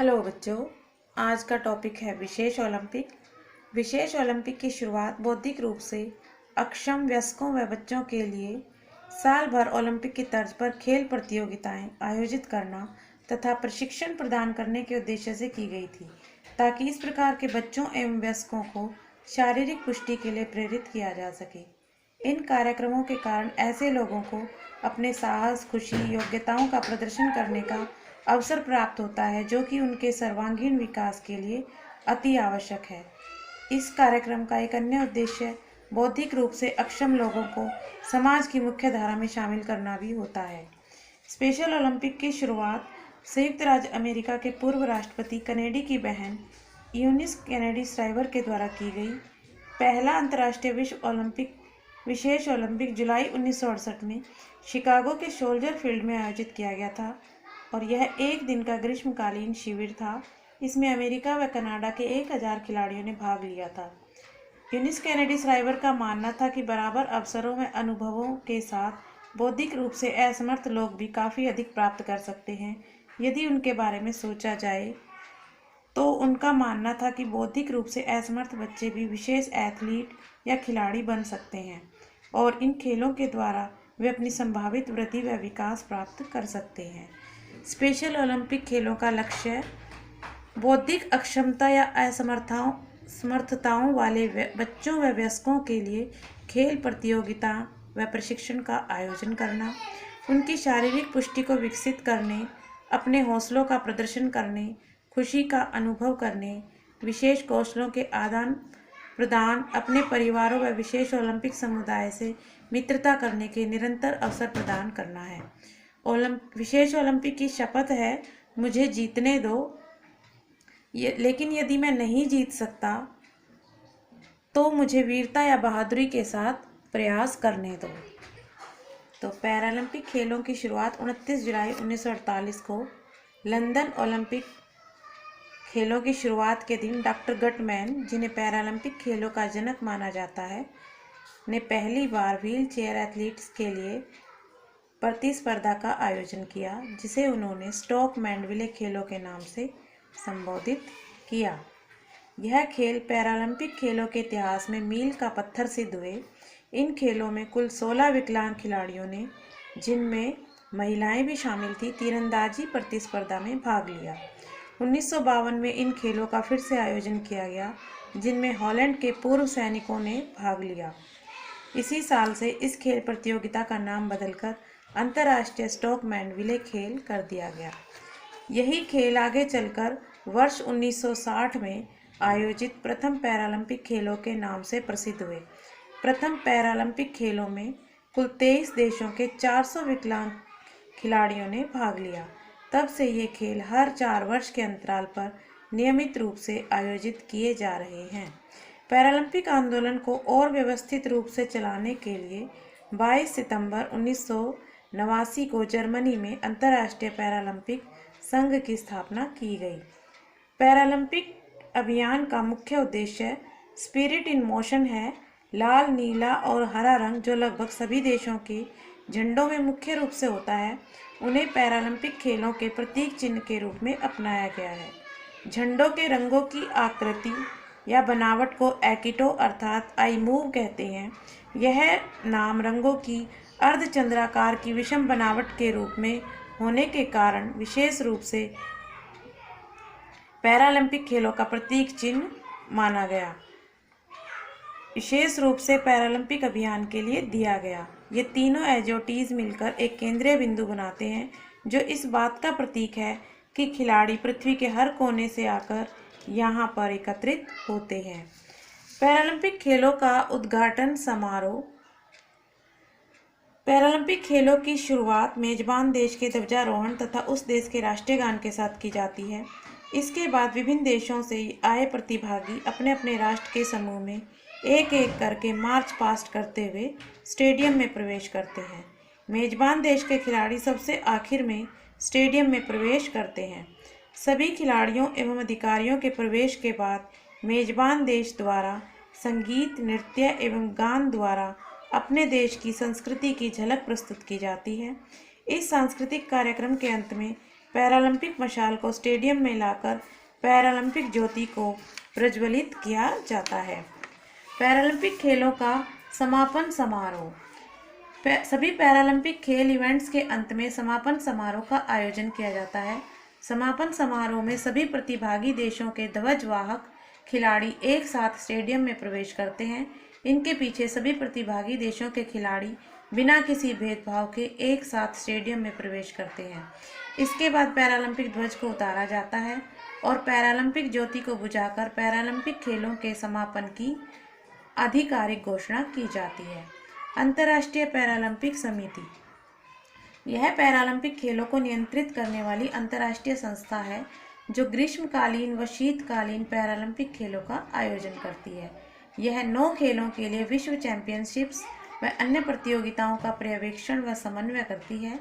Hello बच्चों, आज का टॉपिक है विशेष ओलंपिक। विशेष ओलंपिक की शुरुआत बौद्धिक रूप से अक्षम वयस्कों व बच्चों के लिए साल भर ओलंपिक की तर्ज पर खेल प्रतियोगिताएं आयोजित करना तथा प्रशिक्षण प्रदान करने के उद्देश्य से की गई थी, ताकि इस प्रकार के बच्चों एवं वयस्कों को शारीरिक पुष्टि के लिए प्रेरित किया जा सके। इन कार्यक्रमों के कारण ऐसे लोगों को अपने साहस, खुशी, योग्यताओं का प्रदर्शन करने का अवसर प्राप्त होता है, जो कि उनके सर्वांगीण विकास के लिए अति आवश्यक है। इस कार्यक्रम का एक अन्य उद्देश्य बौद्धिक रूप से अक्षम लोगों को समाज की मुख्य धारा में शामिल करना भी होता है। स्पेशल ओलंपिक की शुरुआत संयुक्त राज्य अमेरिका के पूर्व राष्ट्रपति कनेडी की बहन यूनिस केनेडी श्राइवर के द्वारा की गई। पहला अंतर्राष्ट्रीय विशेष ओलंपिक जुलाई 1968 में शिकागो के सोल्जर फील्ड में आयोजित किया गया था और यह एक दिन का ग्रीष्मकालीन शिविर था। इसमें अमेरिका व कनाडा के 1000 खिलाड़ियों ने भाग लिया था। यूनिस केनेडी श्राइवर का मानना था कि बराबर अवसरों व अनुभवों के साथ बौद्धिक रूप से असमर्थ लोग भी काफ़ी अधिक प्राप्त कर सकते हैं यदि उनके बारे में सोचा जाए। तो उनका मानना था कि बौद्धिक रूप से असमर्थ बच्चे भी विशेष एथलीट या खिलाड़ी बन सकते हैं और इन खेलों के द्वारा वे अपनी संभावित वृद्धि व विकास प्राप्त कर सकते हैं। स्पेशल ओलंपिक खेलों का लक्ष्य बौद्धिक अक्षमता या असमर्थताओं वाले बच्चों व वयस्कों के लिए खेल प्रतियोगिता व प्रशिक्षण का आयोजन करना, उनकी शारीरिक पुष्टि को विकसित करने, अपने हौसलों का प्रदर्शन करने, खुशी का अनुभव करने, विशेष कौशलों के आदान प्रदान, अपने परिवारों व विशेष ओलंपिक समुदाय से मित्रता करने के निरंतर अवसर प्रदान करना है। विशेष ओलंपिक की शपथ है, मुझे जीतने दो, लेकिन यदि मैं नहीं जीत सकता तो मुझे वीरता या बहादुरी के साथ प्रयास करने दो। तो पैरालंपिक खेलों की शुरुआत 29 जुलाई 1948 को लंदन ओलंपिक खेलों की शुरुआत के दिन डॉक्टर गटमैन, जिन्हें पैरालंपिक खेलों का जनक माना जाता है, ने पहली बार व्हील चेयर एथलीट्स के लिए प्रतिस्पर्धा का आयोजन किया, जिसे उन्होंने स्टोक मैंडविले खेलों के नाम से संबोधित किया। यह खेल पैरालंपिक खेलों के इतिहास में मील का पत्थर सिद्ध हुए। इन खेलों में कुल 16 विकलांग खिलाड़ियों ने, जिनमें महिलाएं भी शामिल थी, तीरंदाजी प्रतिस्पर्धा में भाग लिया। 1952 में इन खेलों का फिर से आयोजन किया गया, जिनमें हॉलैंड के पूर्व सैनिकों ने भाग लिया। इसी साल से इस खेल प्रतियोगिता का नाम बदलकर अंतर्राष्ट्रीय स्टोक मैंडविले खेल कर दिया गया। यही खेल आगे चलकर वर्ष 1960 में आयोजित प्रथम पैरालंपिक खेलों के नाम से प्रसिद्ध हुए। प्रथम पैरालंपिक खेलों में कुल 23 देशों के 400 विकलांग खिलाड़ियों ने भाग लिया। तब से ये खेल हर 4 वर्ष के अंतराल पर नियमित रूप से आयोजित किए जा रहे हैं। पैरालंपिक आंदोलन को और व्यवस्थित रूप से चलाने के लिए 22 सितंबर 1989 को जर्मनी में अंतर्राष्ट्रीय पैरालंपिक संघ की स्थापना की गई। पैरालंपिक अभियान का मुख्य उद्देश्य स्पिरिट इन मोशन है। लाल, नीला और हरा रंग, जो लगभग सभी देशों के झंडों में मुख्य रूप से होता है, उन्हें पैरालंपिक खेलों के प्रतीक चिन्ह के रूप में अपनाया गया है। झंडों के रंगों की आकृति या बनावट को एकिटो अर्थात आई मूव कहते हैं। यह नाम रंगों की अर्धचंद्राकार की विषम बनावट के रूप में होने के कारण विशेष रूप से पैरालंपिक खेलों का प्रतीक चिन्ह माना गया। विशेष रूप से पैरालंपिक अभियान के लिए दिया गया। ये तीनों एजोटीज मिलकर एक केंद्रीय बिंदु बनाते हैं, जो इस बात का प्रतीक है कि खिलाड़ी पृथ्वी के हर कोने से आकर यहाँ पर एकत्रित होते हैं। पैरालंपिक खेलों का उद्घाटन समारोह। पैरालंपिक खेलों की शुरुआत मेजबान देश के ध्वजारोहण तथा उस देश के राष्ट्रीय गान के साथ की जाती है। इसके बाद विभिन्न देशों से आए प्रतिभागी अपने अपने राष्ट्र के समूह में एक एक करके मार्च पास्ट करते हुए स्टेडियम में प्रवेश करते हैं। मेजबान देश के खिलाड़ी सबसे आखिर में स्टेडियम में प्रवेश करते हैं। सभी खिलाड़ियों एवं अधिकारियों के प्रवेश के बाद मेजबान देश द्वारा संगीत, नृत्य एवं गान द्वारा अपने देश की संस्कृति की झलक प्रस्तुत की जाती है। इस सांस्कृतिक कार्यक्रम के अंत में पैरालंपिक मशाल को स्टेडियम में लाकर पैरालंपिक ज्योति को प्रज्वलित किया जाता है। पैरालंपिक खेलों का समापन समारोह। सभी पैरालंपिक खेल इवेंट्स के अंत में समापन समारोह का आयोजन किया जाता है। समापन समारोह में सभी प्रतिभागी देशों के ध्वजवाहक खिलाड़ी एक साथ स्टेडियम में प्रवेश करते हैं। इनके पीछे सभी प्रतिभागी देशों के खिलाड़ी बिना किसी भेदभाव के एक साथ स्टेडियम में प्रवेश करते हैं। इसके बाद पैरालंपिक ध्वज को उतारा जाता है और पैरालंपिक ज्योति को बुझाकर पैरालंपिक खेलों के समापन की आधिकारिक घोषणा की जाती है। अंतर्राष्ट्रीय पैरालंपिक समिति, यह पैरालंपिक खेलों को नियंत्रित करने वाली अंतर्राष्ट्रीय संस्था है जो ग्रीष्मकालीन व शीतकालीन पैरालंपिक खेलों का आयोजन करती है। यह 9 खेलों के लिए विश्व चैंपियनशिप्स व अन्य प्रतियोगिताओं का पर्यवेक्षण व समन्वय करती है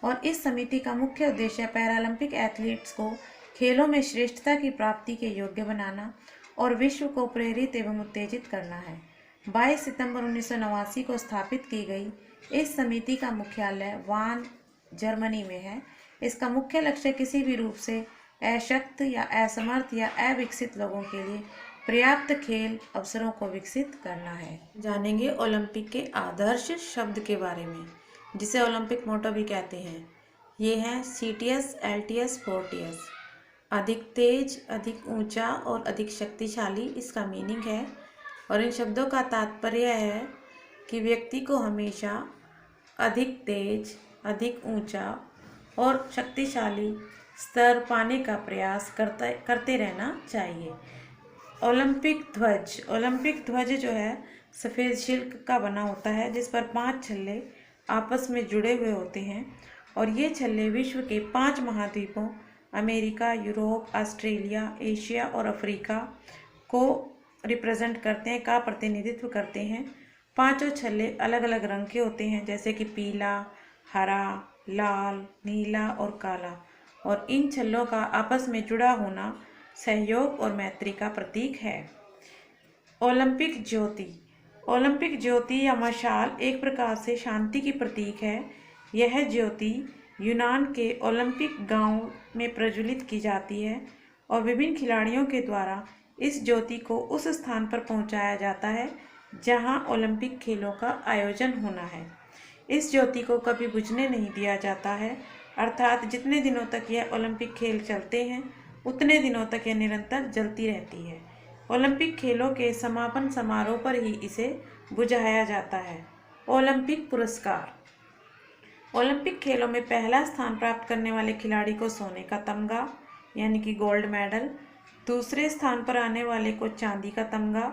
और इस समिति का मुख्य उद्देश्य पैरालंपिक एथलीट्स को खेलों में श्रेष्ठता की प्राप्ति के योग्य बनाना और विश्व को प्रेरित एवं उत्तेजित करना है। 22 सितंबर 1989 को स्थापित की गई इस समिति का मुख्यालय वान, जर्मनी में है। इसका मुख्य लक्ष्य किसी भी रूप से अशक्त या असमर्थ या अविकसित लोगों के लिए पर्याप्त खेल अवसरों को विकसित करना है। जानेंगे ओलंपिक के आदर्श शब्द के बारे में, जिसे ओलंपिक मोटो भी कहते हैं। ये हैं CTS, LTS, 4TS। अधिक तेज, अधिक ऊंचा और अधिक शक्तिशाली इसका मीनिंग है और इन शब्दों का तात्पर्य है कि व्यक्ति को हमेशा अधिक तेज, अधिक ऊंचा और शक्तिशाली स्तर पाने का प्रयास करते रहना चाहिए। ओलंपिक ध्वज जो है सफ़ेद शिल्क का बना होता है जिस पर 5 छल्ले आपस में जुड़े हुए होते हैं और ये छल्ले विश्व के 5 महाद्वीपों अमेरिका, यूरोप, ऑस्ट्रेलिया, एशिया और अफ्रीका को रिप्रेजेंट करते हैं, का प्रतिनिधित्व करते हैं। 5 छल्ले अलग अलग रंग के होते हैं जैसे कि पीला, हरा, लाल, नीला और काला, और इन छल्लों का आपस में जुड़ा होना सहयोग और मैत्री का प्रतीक है। ओलंपिक ज्योति या मशाल एक प्रकार से शांति की प्रतीक है। यह ज्योति यूनान के ओलंपिक गांव में प्रज्वलित की जाती है और विभिन्न खिलाड़ियों के द्वारा इस ज्योति को उस स्थान पर पहुंचाया जाता है जहां ओलंपिक खेलों का आयोजन होना है। इस ज्योति को कभी बुझने नहीं दिया जाता है, अर्थात जितने दिनों तक यह ओलंपिक खेल चलते हैं उतने दिनों तक यह निरंतर जलती रहती है। ओलंपिक खेलों के समापन समारोह पर ही इसे बुझाया जाता है। ओलंपिक पुरस्कार। ओलंपिक खेलों में पहला स्थान प्राप्त करने वाले खिलाड़ी को सोने का तमगा यानी कि गोल्ड मेडल, दूसरे स्थान पर आने वाले को चांदी का तमगा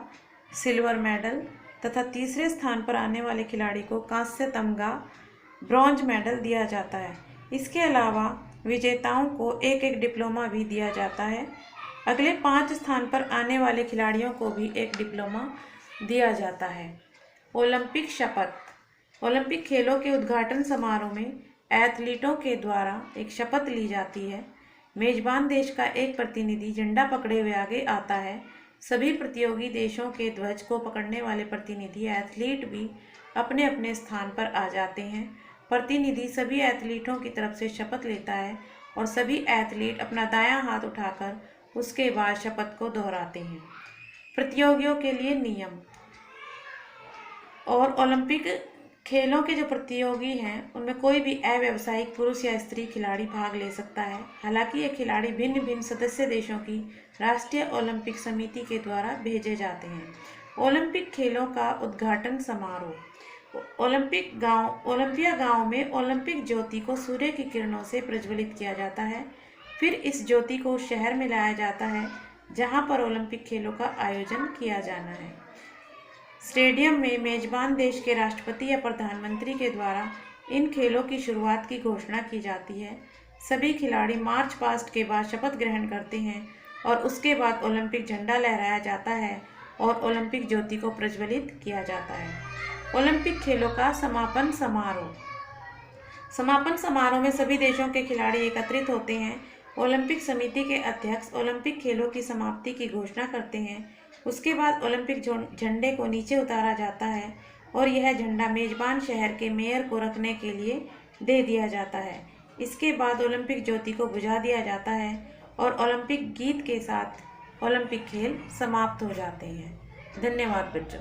सिल्वर मेडल तथा तीसरे स्थान पर आने वाले खिलाड़ी को कांस्य तमगा ब्रॉन्ज मेडल दिया जाता है। इसके अलावा विजेताओं को एक एक डिप्लोमा भी दिया जाता है। अगले 5 स्थान पर आने वाले खिलाड़ियों को भी एक डिप्लोमा दिया जाता है। ओलंपिक शपथ। ओलंपिक खेलों के उद्घाटन समारोह में एथलीटों के द्वारा एक शपथ ली जाती है। मेजबान देश का एक प्रतिनिधि झंडा पकड़े हुए आगे आता है। सभी प्रतियोगी देशों के ध्वज को पकड़ने वाले प्रतिनिधि एथलीट भी अपने अपने स्थान पर आ जाते हैं। प्रतिनिधि सभी एथलीटों की तरफ से शपथ लेता है और सभी एथलीट अपना दायां हाथ उठाकर उसके बाद शपथ को दोहराते हैं। प्रतियोगियों के लिए नियम। और ओलंपिक खेलों के जो प्रतियोगी हैं उनमें कोई भी अव्यावसायिक पुरुष या स्त्री खिलाड़ी भाग ले सकता है। हालांकि ये खिलाड़ी भिन्न भिन्न सदस्य देशों की राष्ट्रीय ओलंपिक समिति के द्वारा भेजे जाते हैं। ओलंपिक खेलों का उद्घाटन समारोह। ओलंपिया गांव में ओलंपिक ज्योति को सूर्य की किरणों से प्रज्वलित किया जाता है। फिर इस ज्योति को उस शहर में लाया जाता है जहां पर ओलंपिक खेलों का आयोजन किया जाना है। स्टेडियम में मेजबान देश के राष्ट्रपति या प्रधानमंत्री के द्वारा इन खेलों की शुरुआत की घोषणा की जाती है। सभी खिलाड़ी मार्च पास्ट के बाद शपथ ग्रहण करते हैं और उसके बाद ओलंपिक झंडा लहराया जाता है और ओलंपिक ज्योति को प्रज्वलित किया जाता है। ओलंपिक खेलों का समापन समारोह। समापन समारोह में सभी देशों के खिलाड़ी एकत्रित होते हैं। ओलंपिक समिति के अध्यक्ष ओलंपिक खेलों की समाप्ति की घोषणा करते हैं। उसके बाद ओलंपिक झंडे को नीचे उतारा जाता है और यह झंडा मेजबान शहर के मेयर को रखने के लिए दे दिया जाता है। इसके बाद ओलंपिक ज्योति को बुझा दिया जाता है और ओलंपिक गीत के साथ ओलंपिक खेल समाप्त हो जाते हैं। धन्यवाद बच्चों।